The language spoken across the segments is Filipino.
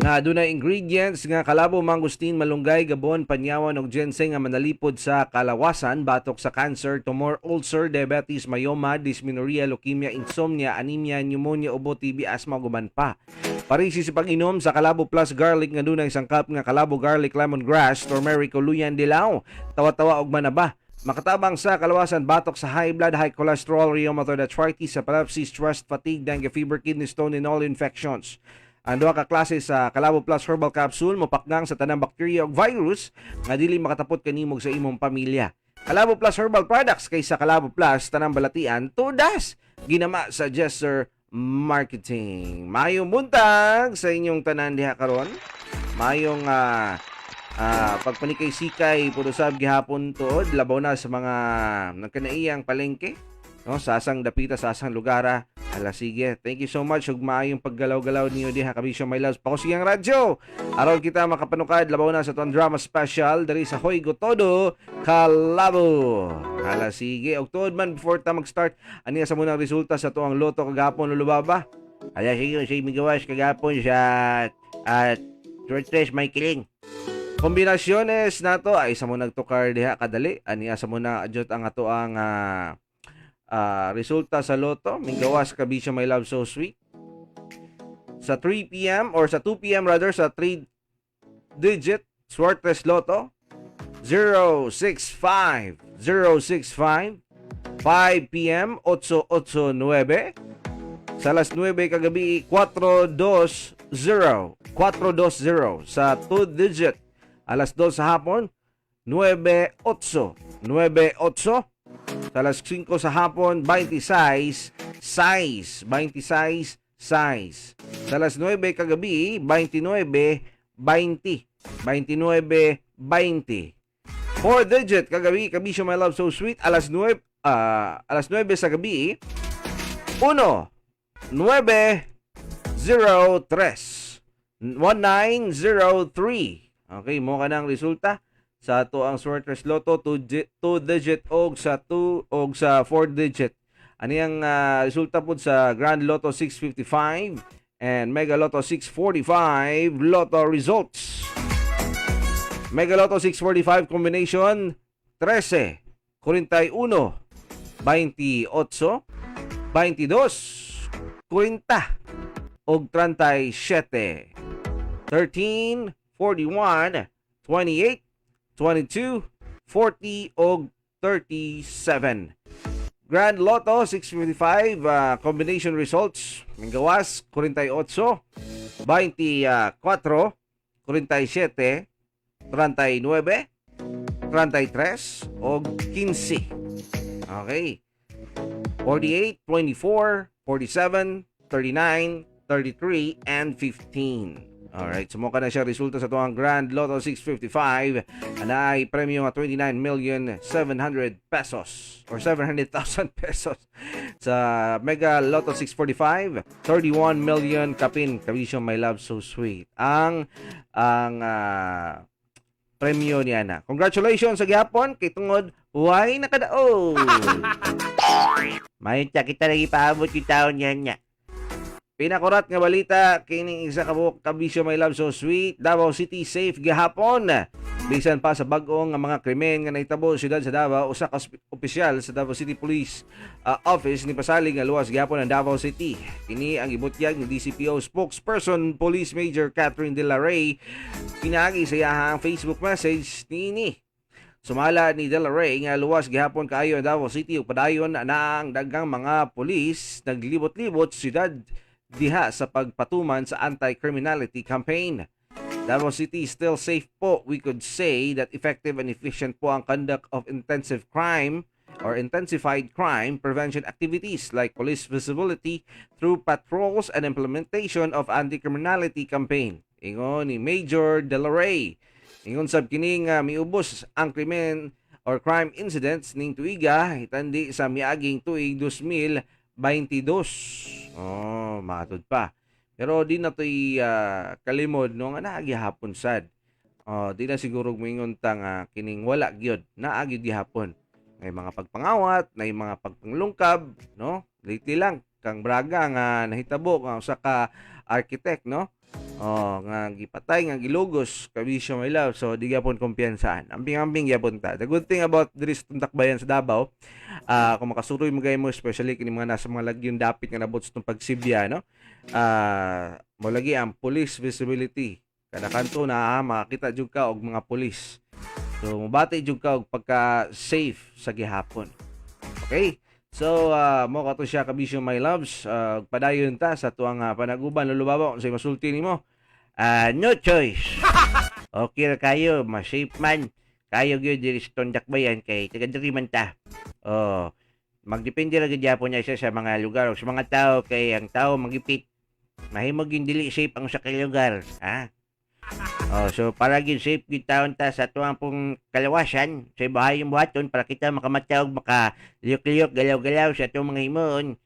Nga adunay ingredients nga kalabo mangustin, malunggay, gabon, panyawan ug ginseng nga manalipod sa kalawasan batok sa cancer, tumor, ulcer, diabetes, myoma, dysmenorrhea, leukemia, insomnia, anemia, pneumonia, ubo, TB, asthma ug uban pa. Parisi sa pag-inom sa Kalabo Plus Garlic nga dunay sangkap nga Kalabo Garlic Lemongrass, Turmeric, Luyan, Dilaw, tawa-tawa ug manaba. Makatabang sa kalawasan batok sa high blood, high cholesterol, rheumatoid arthritis, epilepsy, stress, fatigue, dengue fever, kidney stone, and all infections. Ang duha ka klase sa Kalabo Plus Herbal Capsule mopakgang sa tanang bacteria ug virus nga dili makatapot kanimo sa imong pamilya. Kalabo Plus Herbal Products kaysa Kalabo Plus tanang balatian tudas ginama sa Gesser Marketing. Mayong buntag sa inyong tanan diha karon. Mayong pagpanikay-sikay puro sab gihapon tuod labaw na sa mga nagkanaiyang palengke, no, sasang dapita, sasang lugara. Ala sige, thank you so much ug maayong paggalaw-galaw niyo diha kabisyo my loves. Pakusigang radyo aron kita makapanukad labaw na sa tuang drama special diri sa Hoy Gotodo Kalabo. Ala sige, og tuod man before ta mag-start ani sa munang resulta sa tuang loto kagapon lulubaba. Ala sige, say migawas kagapon sa at Tres may kiling. Kombinasyones nato ay sa mo nagtukar diha kadali ani sa mo na adjot ang ato ang resulta sa loto. Minggawas kabisyo my love so sweet. Sa 3 p.m. or sa 2 p.m. rather sa 3-digit Swertres Loto 065 065 5 p.m. 889 sa alas 9 kagabi 420 420 sa 2-digit alas 2 sa hapon 98 98 sa alas 5 sa hapon, 26 size. 26 size. Sa alas 9 kagabi, 29 20. 29 20. 4-digit kagabi, kabisyo my love so sweet. Alas 9 sa gabi, 1 9 03 1903. Okay, mo ka ng resulta sa ato ang Swertres Lotto 2-digit og sa 2 og sa 4-digit. Ani ang resulta po sa Grand Lotto 655 and Mega Lotto 645 Lotto results. Mega Lotto 645 combination 13, 41, 28, 22, 40 og 37. 13, 41, 28, 22, 40 og 37. Grand Lotto 655 combination results. Minggawas 48, 24, 47, 39, 33 og 15. Okay. 48, 24, 47, 39, 33 and 15. Alright, sumuka na siya resulta sa tuwang Grand Lotto 655 na ay premyo nga 29,700,000 pesos or 700,000 pesos. Sa Mega Lotto 645, 31 million kapin. Kabisyo my love so sweet. Ang premyo niya na. Congratulations sa gihapon kay tungod huwag nakadaog. May kita lagi paabot yung taon niya niya. Pinakurat nga balita kining isa ka kabisyo my love so sweet. Davao City safe gihapon. Bisan pa sa bag-ong nga mga krimen nga nahitabo sa siyudad sa Davao, usa ka opisyal sa Davao City Police Office ni pasalig nga luwas gihapon ang Davao City. Kini ang ibutyag ni DCPO spokesperson Police Major Catherine De La Rey pinaagi sa iyahang Facebook message niini. Sumala ni De La Rey nga luwas gihapon kaayo ang Davao City ug padayon na ang daghang mga pulis naglibot-libot sa siyudad diha sa pagpatuman sa anti-criminality campaign. Davao City is still safe po. We could say that effective and efficient po ang conduct of intensive crime or intensified crime prevention activities like police visibility through patrols and implementation of anti-criminality campaign. Ingon ni Major De La Rey. Ingon sab kini nga miubos ang krimen or crime incidents ning tuiga hitandi sa miaging tuig 2022. Oh, matod pa. Pero di na to'y kalimod no nga naagi hapon sad. Di na siguro mingon tang kining wala gyud naagi gihapon. May mga pagpangawat, may mga pagpanglungkab, no? Lately lang kang Braga nga nahitabo nga usa ka architect, no? Oh, nga gipatay nga gilugos kabisyo my love. So di gyapon kumpiyansahan. Amping-amping gyapon ta. The good thing about diri sa Tundakbayan sa Davao, kung makasuroy mo gay mo especially kini mga nasa mga lagyon dapit nga nabot sa tong pagsibya, no? Mo lagi ang police visibility. Kada kanto na makakita jud ka og mga pulis. So mobati jud ka og pagka safe sa gihapon. Okay? So, mo kato siya kabisyo my loves. Padayon ta sa tuang panaguban lulubabaw sa masulti nimo. No choice. Okay ra kayo, ma-safe man. Kayo gyud diri sa Tundakbayan kay taga-diri man ta. Oh, magdepende ra gyud gyapon niya siya sa mga lugar o sa mga tao kay ang tao magipit. Mahimog yung dili safe ang sa lugar, ha? Oh, so para gid safe gid taon ta sa tuang pong kalawasan sa bahay yung buhaton para kita makamatawag liyok-liyok galaw-galaw sa atong mga himon.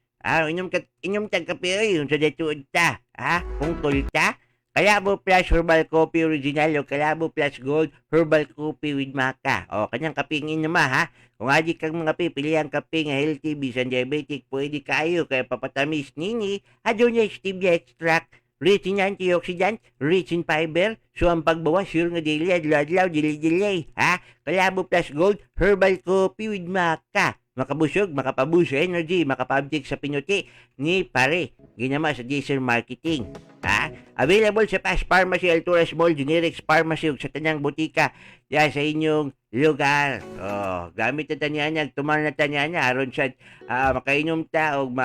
Inyong tag kape yun sa datuod ta. Ha? Pungkol ta? Kalabo plus herbal coffee original o Kalabo plus gold herbal coffee with maca. O, kanyang kaping inyama ha. Kung adi kang mga pipili ang kape nga healthy, bisan diabetic, pwede kayo kaya papatamis nini. Adyo niya stevia extract. Rich in antioxidant, rich in fiber, so ang pagbawas sure nga daily adlaw dili-dili, ha? Kalabo plus gold, herbal coffee with maca. Makabusog, makapabuso energy, makapabtik sa pinuti ni pare. Ginama sa diesel marketing, ha? Available sa Fast Pharmacy, Alturas Mall, Generics Pharmacy, ug sa tanang butika ya sa inyong lugar. Oh, gamit na tanyanya, tumal na tanyanya, aron siya makainom ta og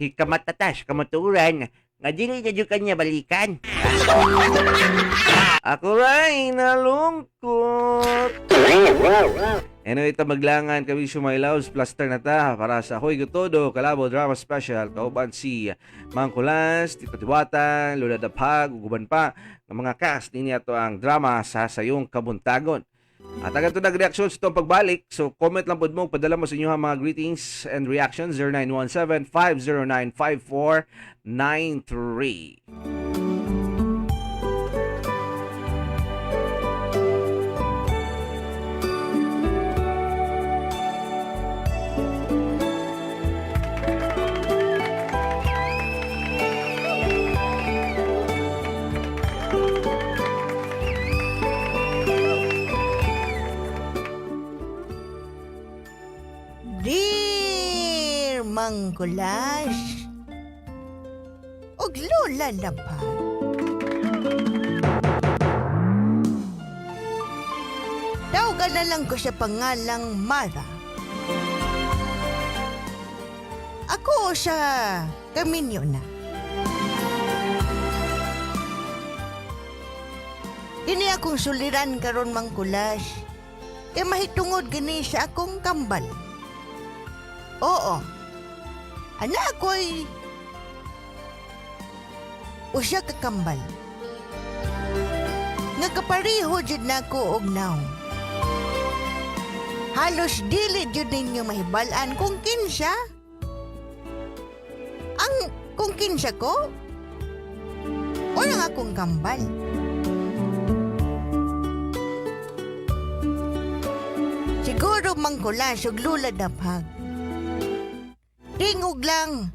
hikamat-tatas, kamaturan, nga dili na dyan kanya balikan. Ako rin nalungkot. Anyway, ito maglangan kabisyo my loves, plaster na ta para sa Hoy Gotodo, Kalabo Drama Special. Kauban si Mangkulas, Tito Diwata, Lola Dapag, uguban pa ng mga cast ni ato ang drama sa Sayong Kabuntagon. At agad ito nag-reactions itong pagbalik. So comment lang po mo, padala mo sa inyo ang mga greetings and reactions 0917-509-5493. Dear Mangkulas og Lola Dapag, tawagan na lang ko sa pangalang Mara. Ako sa Kaminyo na. Kini akong suliran karon Mangkulas, kay mahitungod gini sa akong kambal. Oo. Ana ako'y usa ka kambal. Nga kapareho jud nako og naong. Halos dili jud ninyo mahibal-an kung kinsa. Ang kung kinsa ko? O ang akong kambal. Siguro Mangkulas og Lola Dapag. Tingog lang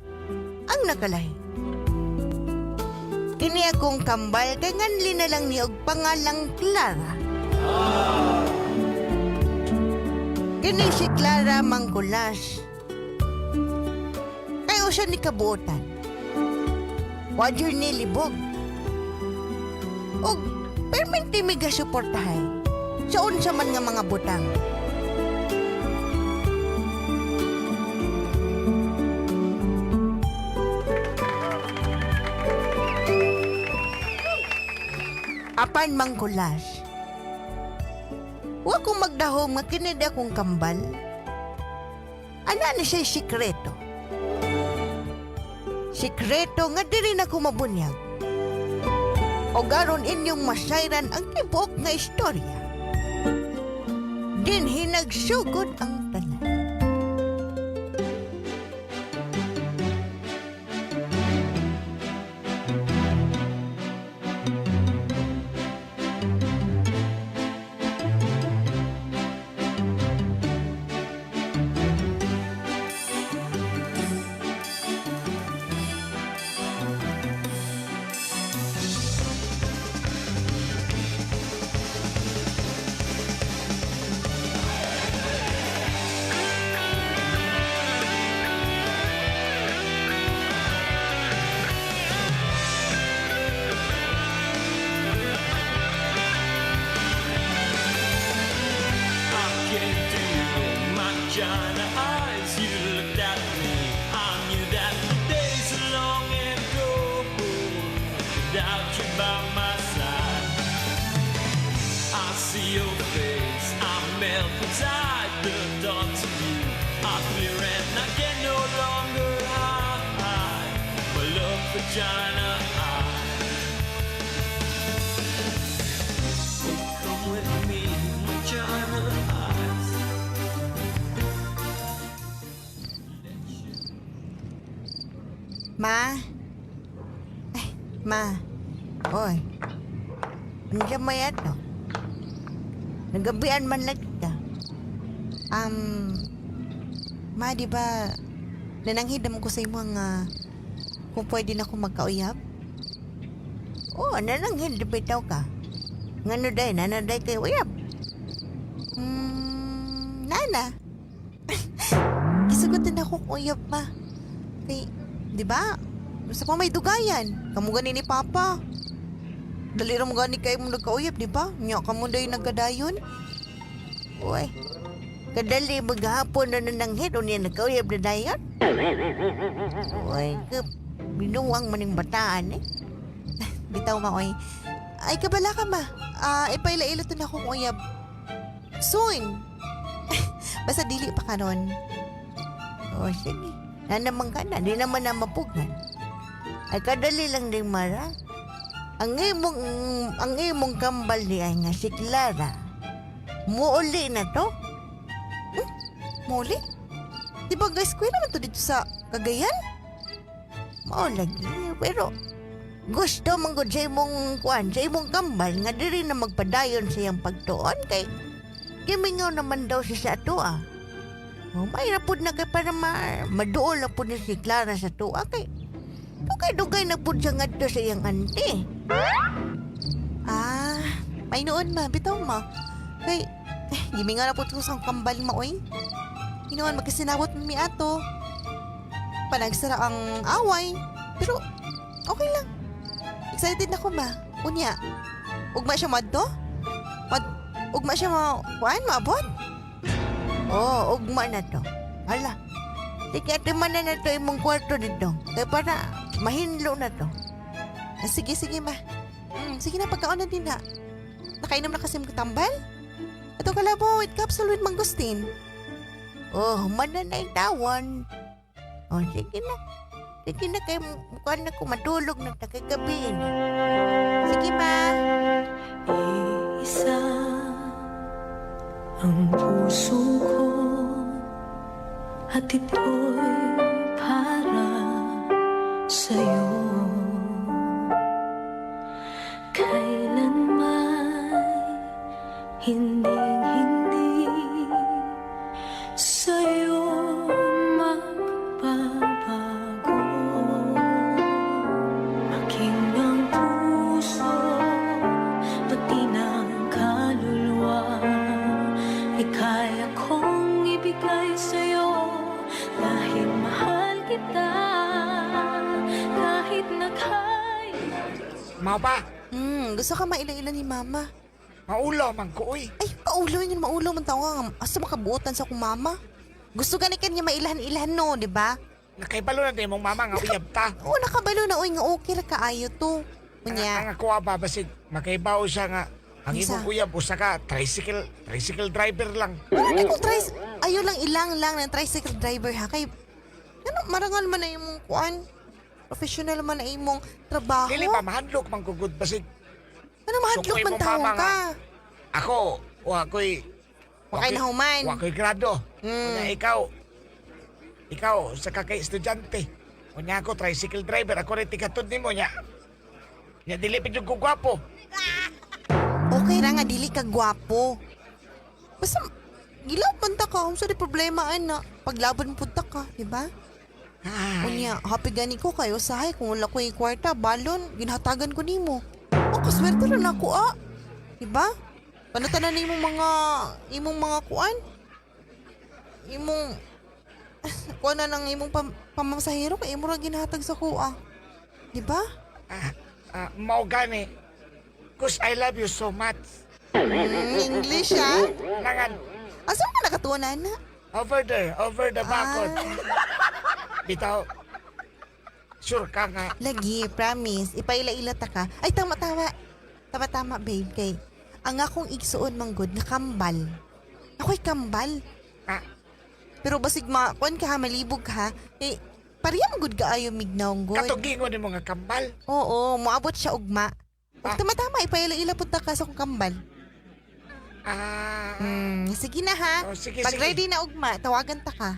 ang nakalay. Kini akong kambal kay nganli na lang ni og pangalang Clara. Kini si Clara Mangkulas. Kay usa ni kabuotan. Wadyo ni libog. Og perminti mi gasuportahay sa unsa man nga mga butang. Apan Mangkulas, wa kong magdahom nga kinid akong kambal. Ana na siya'y sikreto. Sikreto nga diri na ko mabunyag. O garon inyong masayran ang tibok nga istorya. Din hinagsugod ang tanan. without you by my side. I see your face, I melt inside. The thoughts of you are clear and I can no longer hide my love for China eyes. Come with me, my China eyes. Ma? Ay, ma. Oy. Nandiyan mo yan, no? Nagabian man lang kita. Ma, di ba nananghidam ko sa imo nga kung pwede na ako magkauyab? Oo, nananghidam bitaw ka. Ngano day, nanaday kay uyab? Nana. Gisugutan ako kung uyab, ma. Kay, di ba? Sa pa may dugayan. Kamu gani ni Papa. Dali ram gani kayo mo nagkauyab, di ba? Nya kamu day nagkadayon. Uy. Kadali maghapon na nananghid o niya nagkauyab na dayon. Uy, binuwang maning bataan eh. Bitaw ma, oy. Ay, kabala ka ma. Ipaila-ila to na akong uyab. Soon. Basta dili pa karon. O, sige. Naman ka na. Di naman na mapugan. Ay, kadali lang din mara. Ang imong kambal ni ay nga si Clara. Muuli na to? Muuli? Di ba guys, kuya naman to dito sa Cagayan? Mao lagi. Pero, gusto manggod sa imong kuan, sa imong kambal nga diri na magpadayon sa iyang pagtuon kay gimingaw naman daw siya sa ato ah. Oh, may rapod na kay para maduol na po ni si Clara sa tuwa kay dugay-dugay na po siya ngadto sa iyang ante. May noon ma, bitaw ma. Kay, gimingaw na po ito sa kambal ma, oy. Hinoon magkasinawat mo mi ato. Panagsara ang away. Pero, okay lang. Excited na ko ma. Unya, ugma siya madto? Ugma siya maabot? Oo, ugma na to. Hala, sige man na to imong kwarto dito. Kaya para mahinlo na to. Sige, ma. Sige na, pagkaon na din ha. Nakainom na kasi mong tambal? Ito kalabo, with capsule with mangustin. Oh, mananay tawan. Oh, sige na. Sige na kayo, mukha na ko matulog na takagabi na. Sige ma. Isa ang puso ko at ito'y para sa'yo. Kailanman hinding-hindi sa'yo magbabago. Aking ang puso, pati ng kaluluwa, ay kaya kong ibigay sa'yo dahil mahal kita, kahit naghay. Mao ba? Gusto ka maila-ila ni mama. Maulo man ko, uy. Ay, maulo man tao nga. Asa makabuotan sa akong mama? Gusto gani kanya mailahan-ilahan no, di ba? Nakaibalo na din mong mama nga uyab ta. Oo, nakabalo na, uy, nga okay ra kaayo to. Unya. Ang ako ba, basig makaibaw siya nga. Ang Isa. imong uyab, usa ka, tricycle driver lang. Ay, kung ayo lang ilang lang ng tricycle driver ha. Kay, ano, marangal man na imong kuan. Professional man na imong trabaho. Dili ba, mahadlok man kugod, basig. Ano mahadlok Sukoy man mo, tao mama, ka? Ako, wako'y Wakay na human. Wako'y grado. Mm. Unya, ikaw, sa kakay estudyante. Unya ako, tricycle driver. Ako rin tikatod ni mo, nya. Nya, dili pinyong ko gwapo. Okay ra nga, dili ka gwapo. Basta, gilaw punta ka. Kung saan problema, ana. Paglaban punta ka, di ba? Ay, Unya, happy gani ko kayo sahay. Kung wala ko yung kwarta, balon, ginhatagan ko nimo. O, kaswerte rin ako, Diba? Panatanan imong mga kuan. Imong, kuan na ng imong pamasahero kay imo ra ginhatag sa kuha. Diba? mau gani. Cause I love you so much. English, ha? Nangan, Asa ka nakatunan na? over there, over the bakod. Bitaw, Sure ka nga. Lagi, promise. Ipaila-ila ta ka. Ay, tama-tama. Tama-tama, babe. Kay, ang akong igsuon manggod na kambal. Ako'y kambal. Ah, Pero basig kuan ka ha, malibog ha. Eh, pariya manggod ka ayo mignaong god. katugingon ni mga kambal. Oo, moabot siya ugma. Ug Ah. tama-tama, ipaila-ila po ta ka sa akong kambal. Sige na ha. Oh, sige, Pag sige. ready na ugma, tawagan ta ka.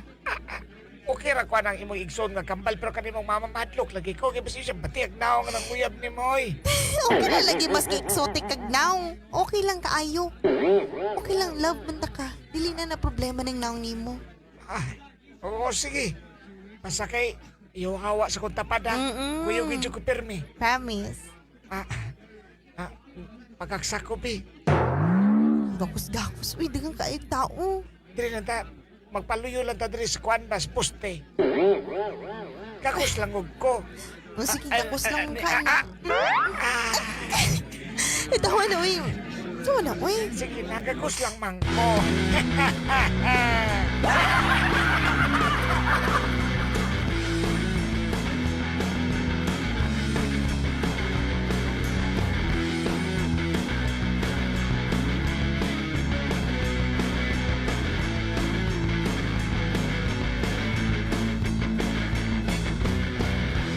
Okay ra ko nang imong igsoon nga kambal pero kanimong mama madlok lagi ko kay basi siya batiag naong ng uyab ni moy. Okay lang lagi maski exotic kag now. Okay lang kaayo. Okay lang, love man ta ka. Dili na problema ning naong nimo. Ay, oo sige. Basta kay iyo hawa sa kong tapada. Mm-mm. Kuya video ko permi. Promise. Ah, pagkaksako bi. Gakos-gakos. Uy, dagang kaayo tao. Dili lang ta magpaluyo lang ta diri sa kwandas poste. Kakos lang og ko. O sige, Ay, gakos lang ay, ka ah, na. ah. Itawa na, uy. Itawa na, uy. Sige, nagagos lang man ko.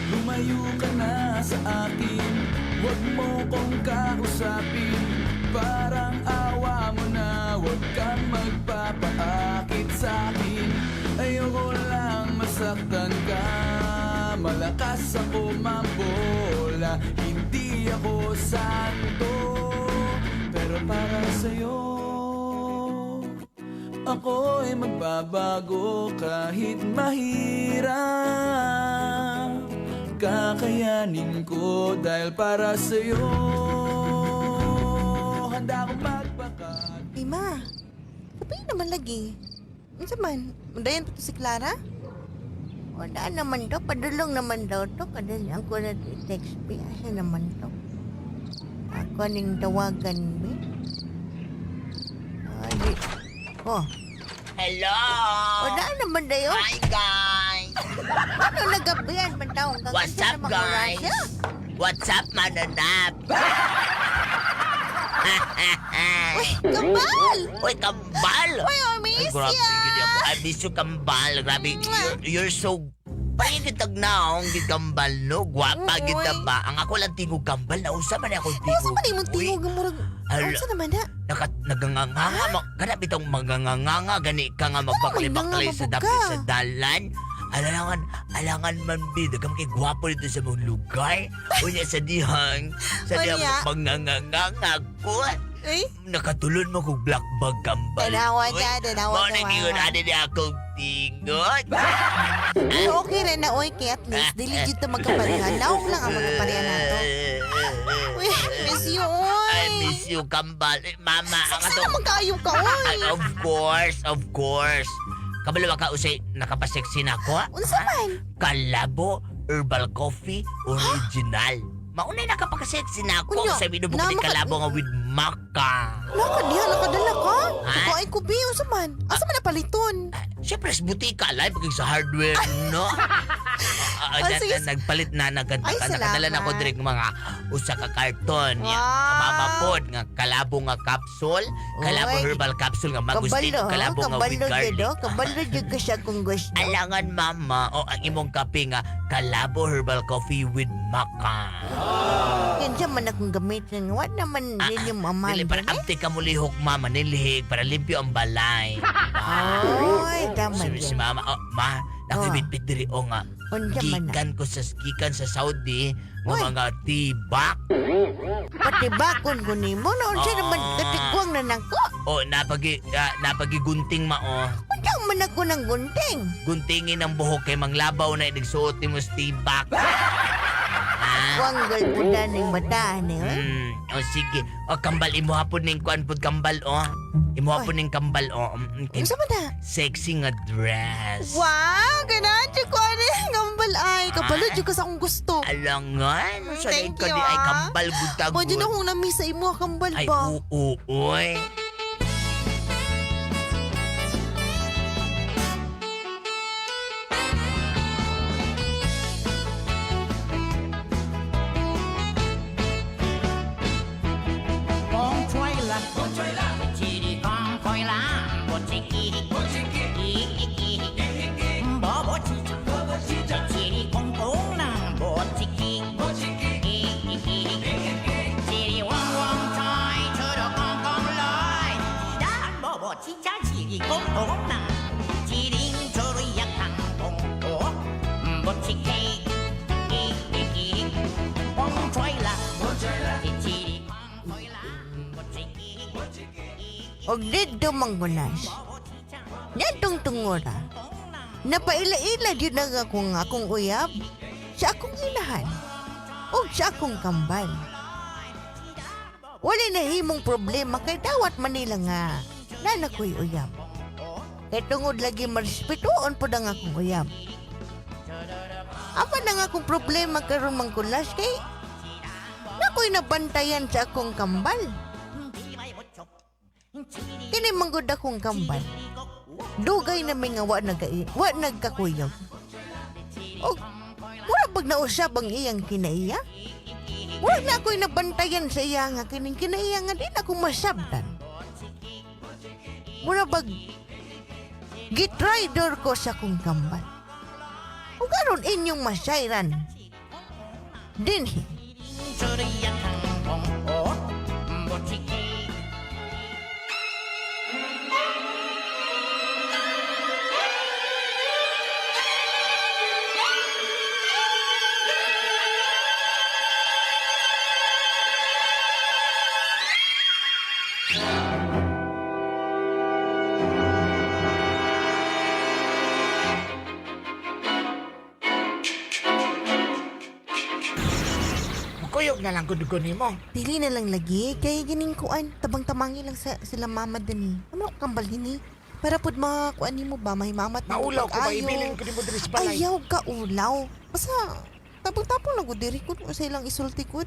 Lumayo ka na sa akin, huwag mo kong kausapin. Parang awa mo na, huwag kang magpapaakit sa akin. Ayoko lang masaktan ka, malakas ako mambola. Hindi ako santo, pero para sa'yo ako'y magbabago kahit mahirap. Kakayanin ko dahil para sa'yo handa akong magpakat. Ay, ma. Kapay naman lagi. Ano man? Undayan pa to si Clara? Wala naman daw, padulong naman daw to. Kadali ako na text me. Asa naman to? Ako ning tawagan me. Ay, oh, Hello! wala naman dayo. Hi guys! Ano nagabihan man daw? Hanggang What's asa up na guys? makurasya? What's up mananap? Kambal! Uy, kambal! Uy, I miss Grabe, ya! gini ako. I miss you, kambal. Grabe, you're so... Parang kitag naong gikambal, no? Gwapa Uy. kita ba? Ang ako lang tingog kambal. Nausa man ako Ano tingog. sa man imong Uy, tingog ang murag? Ala. Ano sa naman na? Naganganganga. Kana bitong maganganganga. Gani ka nga magbakli-bakli sa nangangabog dapi ka? sa dalan. Alangan man bid. Agam kay gwapo dito sa mong lugar. Unya sa dihang. Sa dihang Unya? maganganganga ko. Eh? Nakatulon mo kong black bag kambal. Tanawa Uy, ka, tanawa Mo ka, nagingon wawa. ada niya akong tingot. Pero okay rin na, uy, kaya at least, dili dito magkaparihan. Naong lang ang magkaparihan nato. Uy, miss you, uy. I miss you, kambal. Mama, ang Saan ato... naman kayo ka, uy? Of course. Kabalo ka usay nakapaseksi na ako. Unsa man? Kalabo Herbal Coffee Original. Maunay nakapakaseksi na ako Unya, sa binubog ni namaka- kalabo nga with maca. Nakadiha, nakadala ka? Ha? Ako ay kubi, unsa man? Asa man napaliton? Siyempre, sa butika, live pagig sa hardware, no? sige. Nagpalit na, Ay, nakadala na ko salamat. direk mga usa ka karton. Ya, Wow. mamapod nga kalabo nga capsule, kalabo Oy. herbal capsule nga magustin, Kabalo, kalabo nga with kabalo garlic. dyan, kabalo dyan ka siya kung gusto. Alangan mama o ang imong kape nga kalabo herbal coffee with maca. Yan siya man akong gamitin. What naman rin yung mama? Dili para amti ka mulihok mama nilihig para limpyo ang balay. Ay, tama Si yan. mama, ma, nakibitbit diri o nga. Unsa man na? Gikan sa Saudi nga Uy. mga tibak. Pati bakon ko ni mo. Noon siya Oo. naman katigwang na nako. O napagi gunting mao. Unsa man ako ng gunting? Guntingin ang buhok kay manglabaw na nagsuot mo sa tibak. Ha? Wanggal po na ng bataan eh. O sige. O kambal imo hapon ning kuan pud kambal o. Imo hapon ning kambal o. Unsa man na? Sexy nga dress. Wow, ganan siya ko ano yung gambal ay. Kabalo dyan ka sa akong gusto. Alangan, sa Thank ka you, di ay ah. kambal gud Pwede na akong namiss sa imo kambal Ay, ba? uy. Og dito manggunas. Nyatong tungora. Napaila-ila din na akong uyab sa akong inahan o sa akong kambal. Wala na himong problema kay dawat Manila nga nanakoy uyab. Kay tungod lagi marespetuon po ang akong uyab. Apa na nga akong problema karon mangkulas kay nakoy nabantayan sa akong kambal. Kini manggod akong kambal. Dugay na may nga wa nagkakuyog. O, mura pag nausab ang iyang kinaiya? Mura na ako'y nabantayan sa iya nga kining kinaiya nga din ako masabdan. Mura pag gitraidor ko sa kong kambal. O karon inyong masayran. Dinhi. Kuyog na lang gudugon mo. Dili na lang lagi, kaya gining kuan, tabang-tamangi lang sila mama dani. Ano kambal hini? Para pud makuan nimo ba, mahimamat na Maulaw ko ba pag-ayo. ibilin ko ni mo diri sa balay? Ayaw ka ulaw. Basta, tapong-tapong lang ko diri ko sa ilang isulti ko.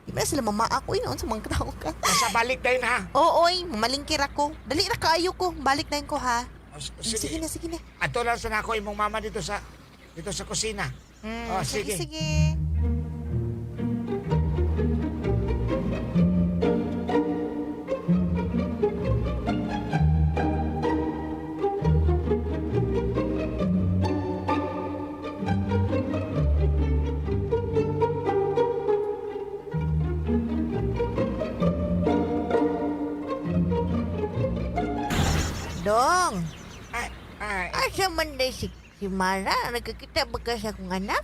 Di ba sila mama ako inoon sa mga tao ka. Nasa balik din ha. Ooy, mamalingkir ako. Dali na kaayo ko. Balik na ko ha. Sige na, sige na. Ato lang sa nako imong mama dito sa kusina. Oh, sige. Sige. Dong, Ay, Asa man day si Mara? Nagkakita ba ka sa akong anak?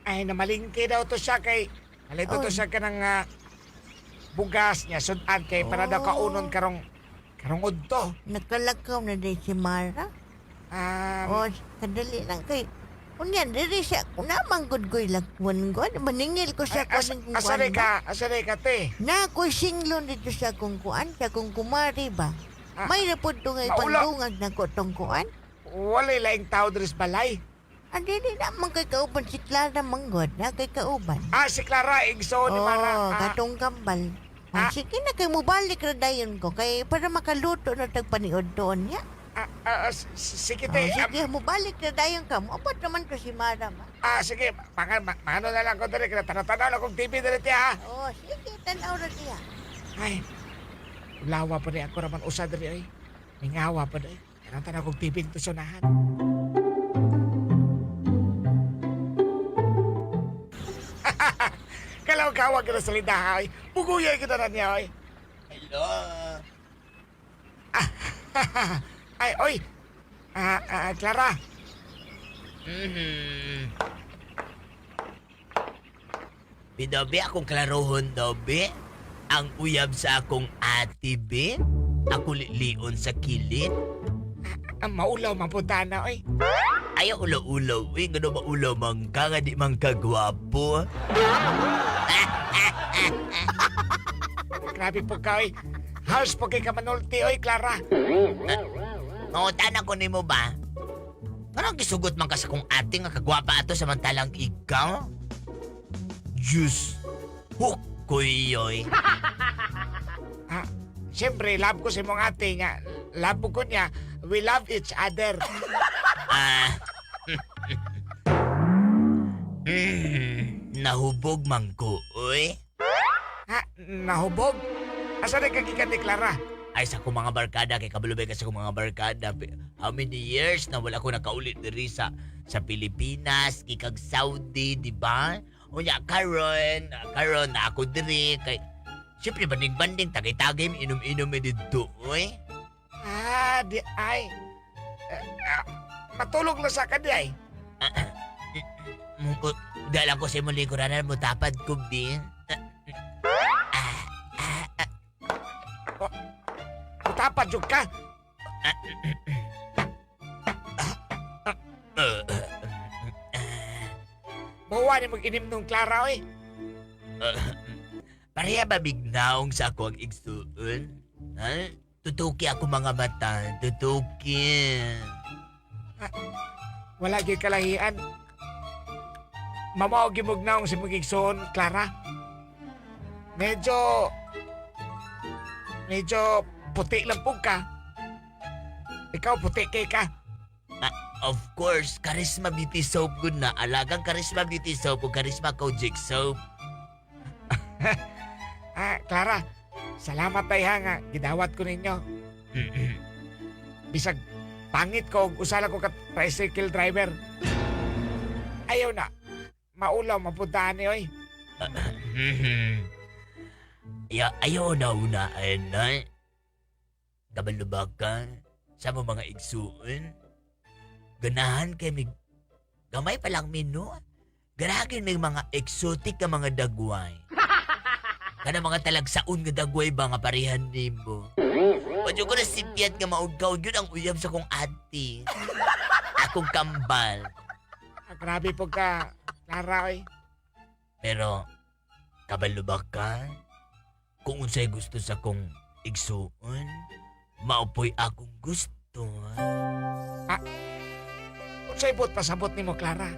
ay namalingki daw to siya kay alito to siya kanang bugas niya sudan kay para daw kaunon karong udto. Nakalakaw na day si Mara? O, kadali lang kay... Unyan, diri siya, kung namang gudgoy lagwan ko, maningil ko siya kung anong asare ka te. Na ako'y singlon dito sa kung kuan, sa kung kumari ba? May rapod to nga Maula. ipandungag na ko tong kuan. Walay laing tao diri sa balay. Andi di naman kay kauban si Clara Manggod na kay kauban. Si Clara igso ni Mara. Katong kambal. Ah. Sige na kay mubalik na dayon ko kay para makaluto na tagpaniod doon niya. Sige Oh, te. sige, mubalik na dayon ka. Muabot naman ko si Mara ma. Sige, mano na lang ko diri kaya tanaw na kong TV diri te ha. Oh, sige, tanaw na siya. Ay. Lawa pa rin ako raman usa diri ay. Mingawa pa rin. Tanaw kong TV to sunahan. Kalaw-kawa ka na sa lindahay. Buguyay ka na niya ay. Hello. Ay, oy. Clara. Bidobe akong klarohon, Dobe. Ang uyab sa akong ati, be. Ako lion sa kilid. Maulaw mapunta na, oy. Ayaw ulaw-ulaw, eh. Gano maulaw mang ka, nga di mang kagwapo. Grabe po ka, oy. House po kay kamanulti, oy, Clara. Mangutan ako ni mo ba? Parang gisugot man ka sa kong ate nga kagwapa ato samantalang ikaw? Diyos, hukoy. Siyempre, love ko si mong ate nga. Love ko niya. We love each other. Nahubog man ko, oy. Nahubog? Asa na kagikan ni Clara? Ay sa kong mga barkada, kay kabulubay ka sa kong mga barkada. How many years na wala ko nakaulit diri sa Pilipinas, kikag Saudi, di ba? Unya, karon na ako diri, kay... Siyempre, banding-banding, tagay-tagay, inom-inom dito, oy. di ay. Matulog lang sa ka di ay. Dalang ko sa imong lingkuranan mo tapad ko din. Matapad yung ka. Mawa ni mag-inim nung Clara oy. Pareha ba bignaong sa ako ang igsuon? Ha? Tutuki ako mga mata. Tutuki. Wala gyud kalahian. Mamaw gimog naong si Mugigsoon, Clara. Medyo puti lang po ka. Ikaw puti kay ka. Of course, Charisma Beauty Soap good na. Alagang Charisma Beauty Soap o Charisma Kojic Soap. Clara, salamat tayo nga. Gidawat ko ninyo. Bisag pangit ko, usala ko ka tricycle driver. Ayaw na. Maulaw, mapuntahan ni oy. Ayaw na unaan na. Kabalubakan sa mo mga igsuon. Ganahan kay mig gamay pa lang mino. Garagin may mga exotic ka mga dagway. Kana mga talagsaon nga dagway ba nga parehan nimo. Wadyo ko na sipyat nga maugkaw yun ang uyab sa kong ate. Akong kambal. Grabe po ka, Clara oy. Pero kabalubak ka. Kung unsay gusto sa kong igsuon, maupoy akong gusto. Kung sa'y bot, pasabot ni mo, Clara.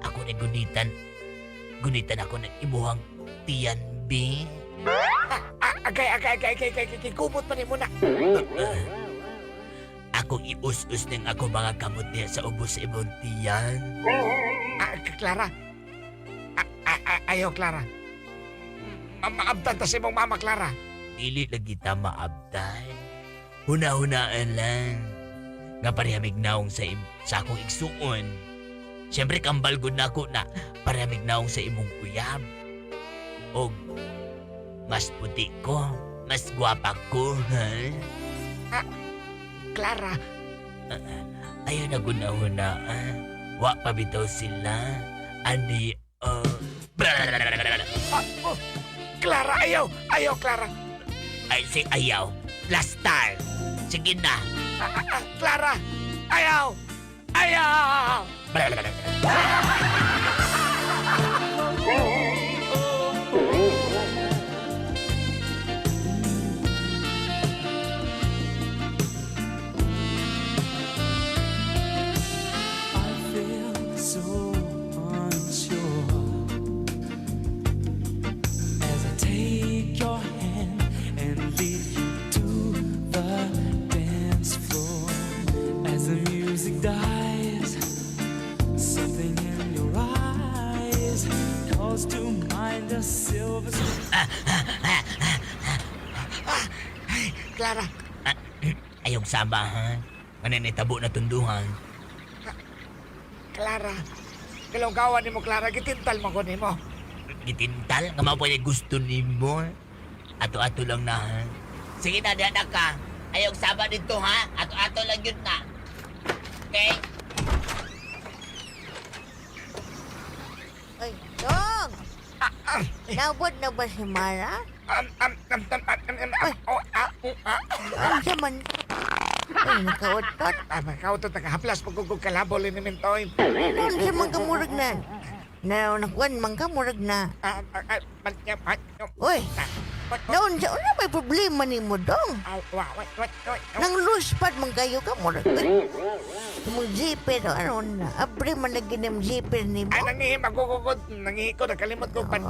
Ako ni gunitan. Gunitan ako ng imuhang tiyan, B. Agay. Kumot pa ni mo na. Ako ius-us ng ako mga kamot niya sa ubos sa imong tiyan. Clara. Ayaw, Clara. Maabtan ta si mong mama, Clara. Dili lagi ta maabdan. Huna-hunaan lang. Nga parehamig naong sa akong igsuon. Siyempre kambal gud na ako na parehamig naong sa imong uyab. O mas puti ko, mas gwapa ko, ha? Clara. Ayaw na guna-hunaan. Wa pa bitaw sila. Ani, Clara, ayaw. Ayaw, Clara. Ay, si ayaw. Plastar. Sige na. Clara, ayaw. Ayaw. I feel so unsure as I take your hand and lead you to the dance floor. As the music dies, something in your eyes calls to mind a silver. Clara, Ayong sama, ha? Mananitabo na tunduhan. Clara. Kalunggawan ni mo, Clara. Gitintal mo ko ni mo. Gitintal? Nga mo pwede gusto ni mo? Ato-ato lang na, ha? Sige na, diyan ka. Ayong sama dito, ha? Ato-ato lang yun na. Okay? Ay, Dong! Nabot na ba si Mara? Ang saman. Ay, nakautot. Kautot, nakahaplas pagkugog kalabol ni Mintoy. Noon sa mga kamurag na. Nakuan, mga kamurag na. Uy, noon sa una may problema ni mo, Dong. Nang loose pad man kayo ka mo. Mong zipper o ano na. Abre man lagi ng zipper ni mo. Ay, nangihim, magugugod. Nangihiko, nakalimot ko. Ang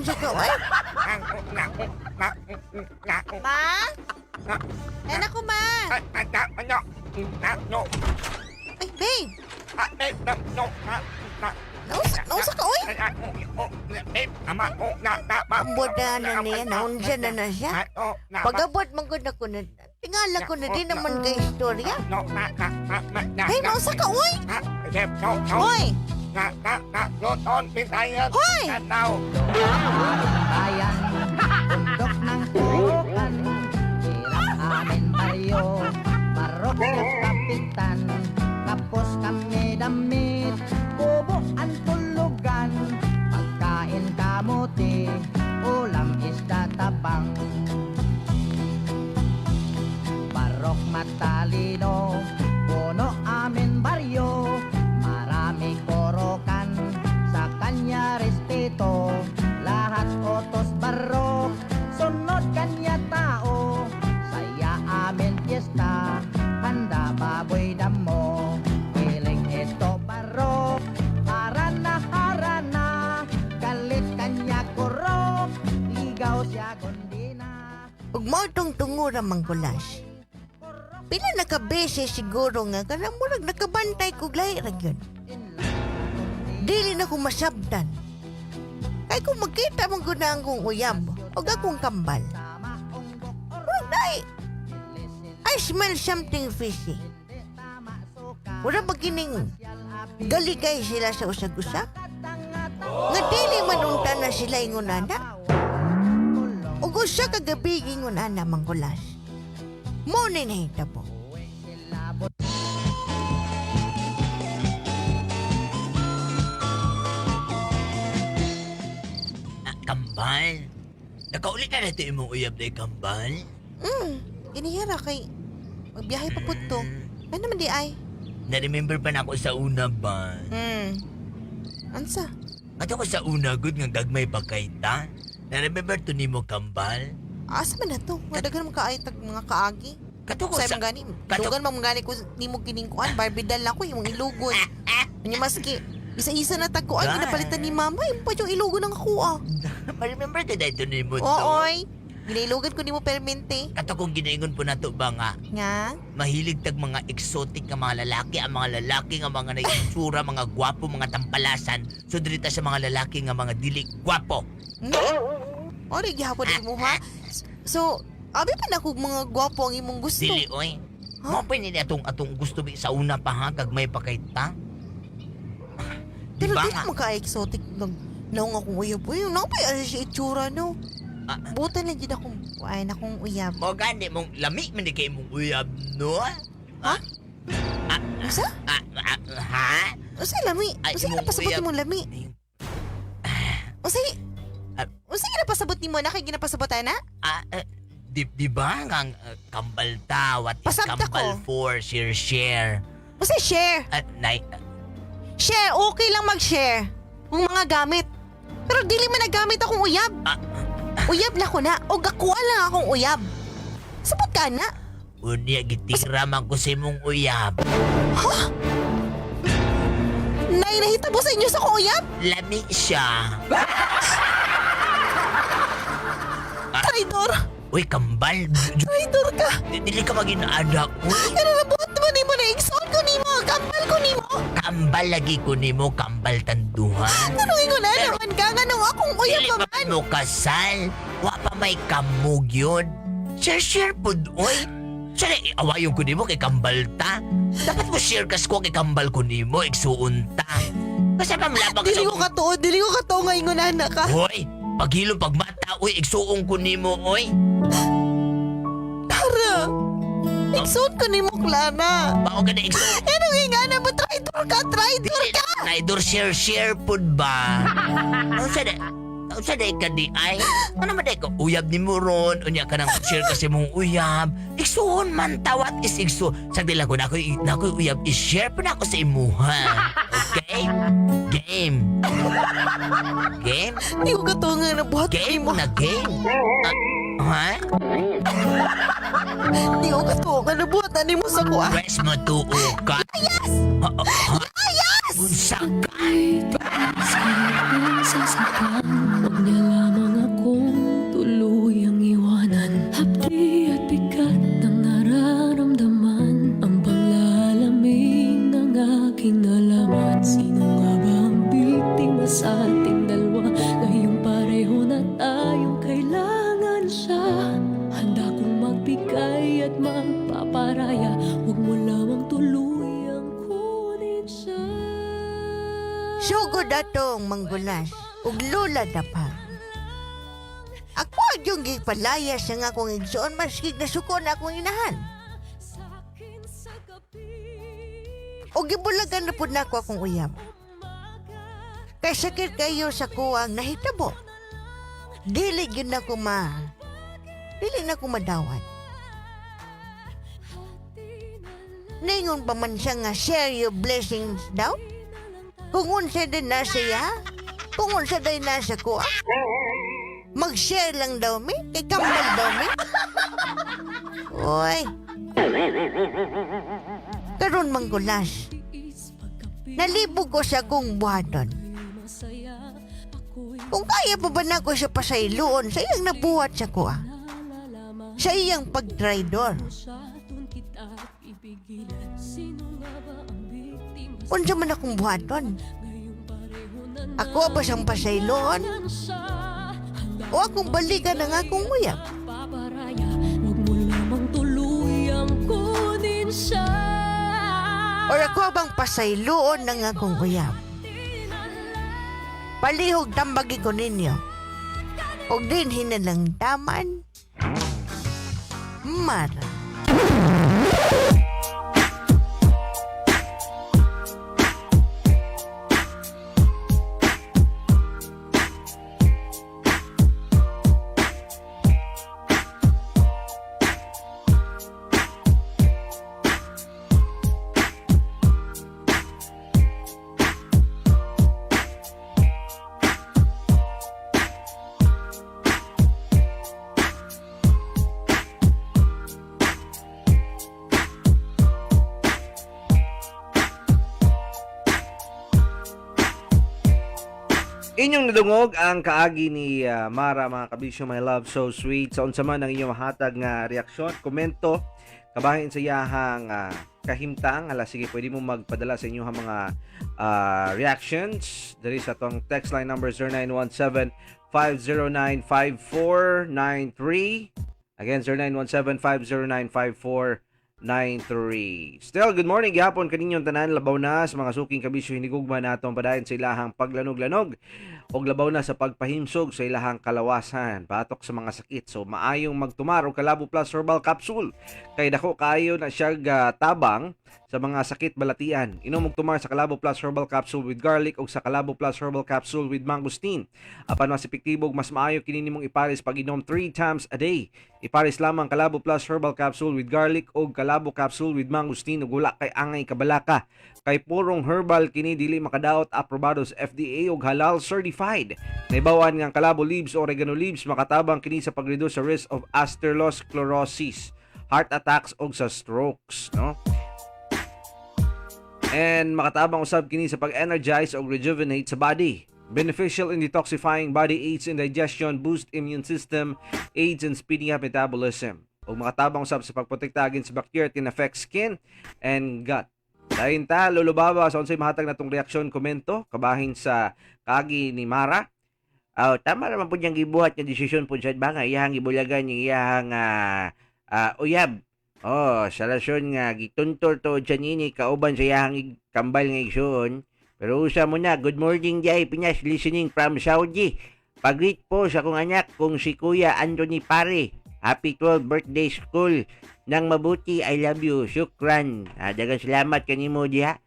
sa ka, ay? Ma? Anak ko, Ma. Ay, babe. Nausa ka, oy. Ambot na niya. Naunsa na siya. Pag-abot man ko na ko na. Tingala ko na din naman kay istorya. Hey, nausa ka, oy. Oy. Luton, Pitayan. Hoy! Tanaw. Bayan, bundok ng Turukan, hirap amin baryo, barok sa kapitan, kapos kami damit, kubo ang tulugan, pagkain kamuti, ulam isda tabang. Barok matalino, puno amin baryo, marami korokan, sa kanya respeto, lahat otos barok, sunod kanya tao, saya amin fiesta, handa baboy damo, piling ito barok, harana, galit kanya kurok, ligaw siya gondina. Ug mao tong tungod ang mangkulas. Pila nakabese siguro nga kanang murag nakabantay kog lahi ra gyud. Dili na ko masabdan. Kay kung magkita mong gunang kong uyab o akong kambal. Murag dahi. I smell something fishy. Wala ba kining galigay sila sa usag-usa? Nga dili man unta na sila ingon ana. Ug usa ka gabi ingon ana mangkulas. Mo ni nahitabo. Kambal? Nakaulit na natin imong uyab na kambal? Inihira kay magbiyahe pa po to. Ano naman di ay? Na-remember pa na ako sa una ba? Ansa? Ato ko sa una, good nga gagmay pa kay ta. Na-remember to nimo kambal? Asa man na to? Madagan mo kaaytag mga kaagi. Kato ko Say sa... mangani. Kato- Dugan mangani ko nimo kiningkuan. Barbie doll ako imong ilugon. Anya maski isa-isa na tagkuan Dai. ginapalitan ni mama imong pa yung ilugon ng ako ah. Ma-remember ka dahil to nimo to? Ooy. Ginailugan ko nimo permente. Kato kong ginaingon po na to ba nga? Nga? Mahilig tag mga exotic nga mga lalaki, ang mga lalaki nga mga naitsura, mga gwapo, mga tampalasan. So dirita sa mga lalaki nga mga dili gwapo. Ori gihapon mo ha. So, abi pa na kog mga gwapo ang imong gusto. Dili oy. Mo pa ni atong gusto bi sa una pa ha kag may pa kay ta. Di Pero ba di nga? naman ka-exotic lang. Naong akong uyab. Uy, nakapay ano siya itsura, no? Ah. Buta lang dyan akong, ay, nakong uyab. Mo gani mong lami man di kay mong uyab no? Ha? Usa? Ha? Usay lami. Ay, Usay imong napasabot uyab. ni mong lami. Usay, Ah. usay ginapasabot ni mo na kay ginapasabot na? Di ba nga kambal ta what is Pasabta kambal ko. for share? Usay share. Share, okay lang mag-share. Ng mga gamit. Pero dili man nagamit akong uyab. Uyab na ko na. O gakuha lang akong uyab. Sabot ka na. Unya gitira man ko sa imong uyab. Nay, nahitabo sa inyo sa kong uyab? Lami siya. Traidor. Uy, kambal. Traidor ka. Dili ka maginaada. Uy, Pero nabuhat naman ni mo na igsoon ko ni mo. Kampal ko ni mo. kambal lagi ko nimo, kambal tanduhan. Tanungin ko na naman ka. Ganong akong uyab Dili pa pa man. mo kasal. Wa pa may kamug yun. Share po, oy. Sana awayon ko nimo kay kambal ta. Dapat mo share kas ko kay kambal ko nimo, igsuon ta. Kasi pamlabang Dili ko katuo. Dili ko katuo nga ingon na ka. Hoy, paghilom pagmata, oy, igsuong ko nimo, oy. Tara. Igsoon ko ni mo, Clara. Mao ka na igsuong. Anong nga na mo? Traidor ka. Traidor ka. Traidor share pod ba? Ang sada ka di ay? Ano man ko? Uyab ni mo ron. Unya ka nang share kasi mong uyab. Igsuon man tawat is igsu. Sagdi lang ko na ako uyab i-share pa na ako sa imuha. Okay? Game. Game? Di ko katuo nga nabuhat ko ni Game mo. na game. Ha? Di ko katuo nga nabuhat ni mo sa kuha. Press mo tuo ka? Yes! Yes! Unsa ka? Sasaktan, huwag niya lamang akong tuluyang iwanan. Hapdi at bigat ng nararamdaman, ang panglalamig ng aking nalaman. Sino nga ba ang biktima sa ating dalawa? Ngayong pareho na tayong kailangan siya. Handa kong magbigay at magpaparaya, huwag mo lamang tuluyang kunin siya. Sugod atong manggulas, ug lula na pa. Ako adyong gipalayas nga akong igsoon maski nasukon akong inahan. O gibulagan na pud nako akong uyab. Kay sakit kayo sa kuwang nahitabo. Dili na ko madawat. Ningon pa man siya nga share your blessings daw? Kung unsa din na siya, kung unsa din na sa kuwa, mag-share lang daw mi, kay kambal daw mi. Uy. Karon manggulas. Nalibog ko sa kong buhaton. Kung kaya pa ba na ko siya pasayloon sa iyang nabuhat sa kuha. Sa iyang pagtraidor. Unsa man akong buhaton? Ako ba siyang pasayloon? O akong balikan ang akong uyab? Huwag mo lamang tuluyang kunin siya. O ako bang pasayloon ng akong uyab? Palihog tambagi ko ninyo. O din hinalang daman. Mara. Inyong nadungog ang kaagi ni Mara, mga kabisyo, my love so sweet. Sa unsa man ang inyong mahatag nga reaksyon, komento kabahin sa iyahang kahimtang. Hala, sige, pwede mo magpadala sa inyong mga reactions diri sa tong text line number 0917-509-5493. Again, 0917-509-5493. Still, good morning gihapon kaninyong tanan. Labaw na sa mga suking kabisyo hinigugma natong padayon sa ilahang paglanog-lanog og labaw na sa pagpahimsog sa ilahang kalawasan patok sa mga sakit. So maayong magtumar og Kalabo Plus Herbal Capsule kay dako kaayo na siya tabang sa mga sakit balatian. Inom og tumar sa Kalabo Plus Herbal Capsule with garlic o sa Kalabo Plus Herbal Capsule with mangosteen. Apan mas epektibo mas maayo kini nimong ipares pag inom 3 times a day. Ipares lamang Kalabo Plus Herbal Capsule with garlic o Kalabo Capsule with mangosteen ug wala kay angay kabalaka. Kay purong herbal kini dili makadaot, aprobado sa FDA ug halal certified. Naibawan nga ang Kalabo leaves o oregano leaves makatabang kini sa pag-reduce sa risk of atherosclerosis, heart attacks ug sa strokes, no? And makatabang usab kini sa pag-energize o rejuvenate sa body. Beneficial in detoxifying body, aids in digestion, boost immune system, aids in speeding up metabolism. O makatabang usab sa pagprotekta against bacteria that affect skin and gut. Dayon ta lulubaba sa unsay mahatag natong reaksyon, komento kabahin sa kagi ni Mara. Tama naman po niyang gibuhat nga desisyon po sa banga iyahang gibulagan yung iyahang uyab. Sa rasyon nga gituntor to dyan ini kauban sa iyahang kambal nga igsoon. Pero usa mo na, good morning Jay Pinas, listening from Saudi. Pag-greet po sa kong anak kung si Kuya Anthony Pare. Happy 12th birthday school. Nang mabuti, I love you. Shukran. Dagang salamat kanimo diha.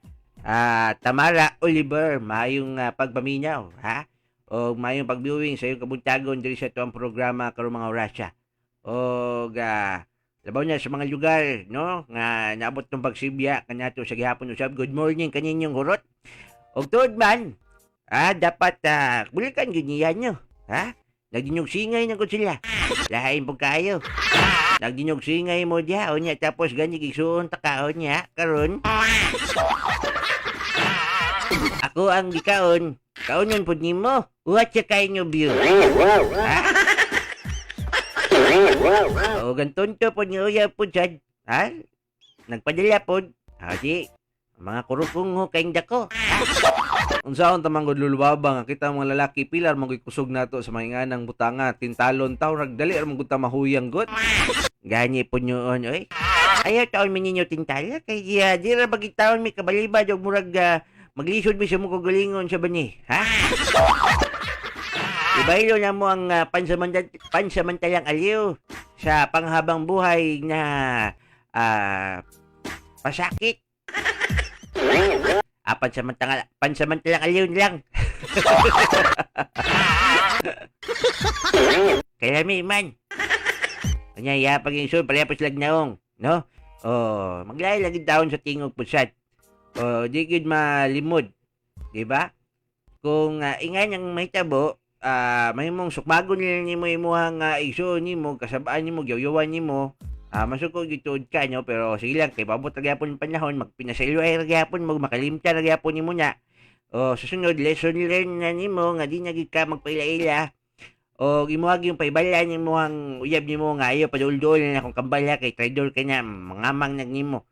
Tamara Oliver, mayong pagpaminaw, ha? O mayong pag-viewing sa iyong kabuntagon diri sa tuwang programa karong mga orasya. O labaw na sa mga lugar, no? Nga naabot ng pagsibya kanato sa gihapon usab. Good morning kaninyong hurot. Og tuod man, dapat bulikan gyud niya nyo, ha? Nagdinyog singay na ko sila. Lahain po kayo. Nagdinyog singay mo diya, o niya, tapos ganyan igsuon takaon niya, karon. Ako ang gikaon. Kaunon po nimo. Uwat siya kayo nyo view. Ha? O ganton to po niyo ya po dyan. Ha? Nagpadala po. Di. Mga kurukong ho kayong dako. Unsaon tamang gud lulubaba nga kita mga lalaki pilar mong kusog nato sa mahinganang butanga tintalon taw nagdali ra mong mahuyang god. Gani po nyoon oy. Ayaw taon mi ninyo tintala kay di ra bagitaon mi kabalibad og murag maglisod ba siya mo kagalingon sa bani? Ha? Ibaylo na mo ang pansamantalang aliw sa panghabang buhay na pasakit. Pansamantalang aliw lang. Kaya may man. Kanya yapag yung sun, parehapos lag naong. No? Maglay lagi taon sa tingog pusat. Di gid malimod. Diba? Kung ingay niyang may tabo, may mong sukbagon nila ni mo imuhang iso ni mo, kasabaan ni mo, gyawyawan ni mo, masuko gituod ka, no? Pero sige lang, kay pabot na gyapon panahon, magpinasaluay na gyapon mo, makalimta na gyapon ni mo niya. Susunod, lesson learn na ni mo, nga di na gid ka magpaila-ila. Imuhag yung paibala ni mo ang uyab ni mo nga ayo, padul-dul na kung kambala kay traidor ka niya, mangamang nag ni mo.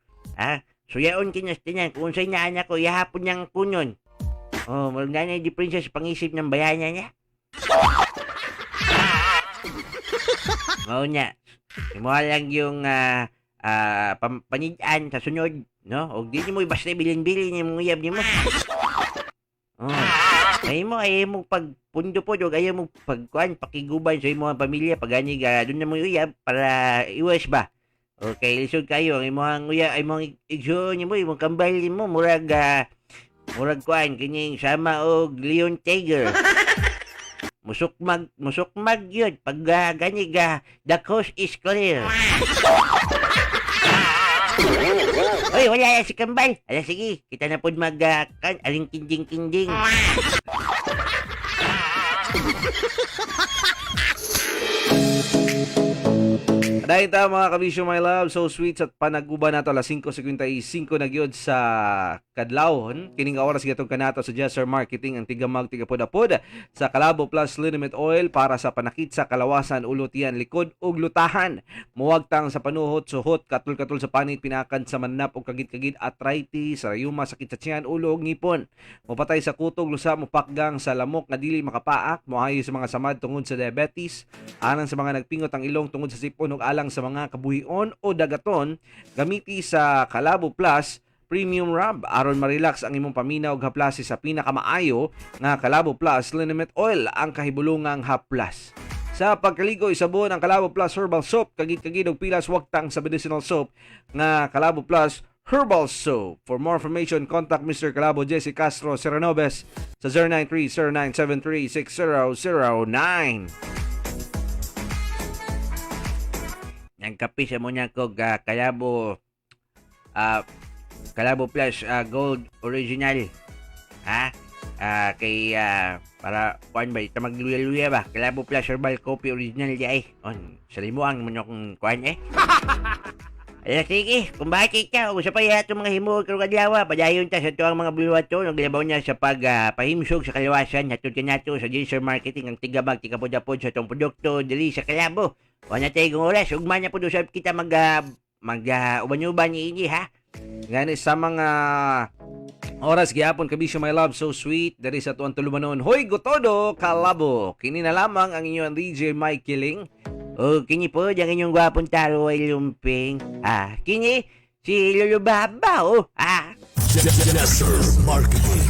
Suyaon kinastinyan, kung sa'y na anak ko, yahapon niyang kunon. Mga na di princess pangisip ng bayanan niya. Oo niya. Imuha lang yung panidaan sa sunod, no? O di mo basta bilin-bilin yung uyab ni mo. Ayaw mo pagpundo po, ayaw mo pakiguban sa imo ang pamilya, pagani ka, doon na mo uyab para iwas ba? Okay, lisod kayo, ang imong uyab, ay mong igso ni mo, imong kambal ni mo, murag kuan, kining sama og Leon Tiger. Musukmag yun, pag gani ga, the coast is clear. Oy, wala yan si Kambal. Ala, sige, kita na po aling kinding-kinding. Dahil ta mga kabisyo my love, so sweet at panaguban nato alas 5:55 na gyud sa kadlawon. Kining oras gatong kanato sa Jesser Marketing ang tigamag tigapod-apod sa Calabo Plus Liniment Oil para sa panakit sa kalawasan, ulutian, likod ug lutahan. Muwagtang sa panuhot, suhot, katul-katul sa panit, pinakan sa mananap ug kagid-kagid, arthritis, rayuma, sakit sa tiyan, ulo ug ngipon. Mopatay sa kutog, lusa, mopakgang sa lamok nga dili makapaak, mohayo sa mga samad tungod sa diabetes, alang sa mga nagpingot ang ilong tungod sa sipon ug alang sa mga kabuhion o dagaton. Gamiti sa Calabo Plus Premium Rub aron ma-relax ang imong paminaw ug haplasi sa pinakamaayo nga Calabo Plus Liniment Oil, ang kahibulungang haplas. Sa pagkaligo, isabon ang Calabo Plus Herbal Soap, kagid-kagid og pilas, wagtang sa medicinal soap nga Calabo Plus Herbal Soap. For more information, contact Mr. Calabo Jesse Castro Seranobes sa 093-0973-6009. Ang kape sa mo niya ko Calabo Plus Gold Original. Kay para kuan ba ita magluya-luya ba? Calabo Plus Herbal Coffee Original di ay. Sa limuang mo kung kuan Ala, sige, kung bakit ka, usa pa yato mga himuog karong adlaw, padayon ta sa tuwang mga buluwat to, naglabaw niya sa pagpahimsog sa kalawasan, hatod ka nato sa Jesser Marketing, ang tigabag, tikapod-apod sa itong produkto, dili sa Calabo. Wala tayo kong oras, ugman niya po doon sa kita uban-uban ni Inji, ha? Ngani sa mga oras gihapon kabisyo my love, so sweet, dari sa tuwang tulumanon, hoy gotodo, Calabo. Kini na lamang ang inyong DJ Mike Killing. Kini po, dyan inyong gwapong taro ay lumping. Kini, si Lolo Baba, Jesser Marketing.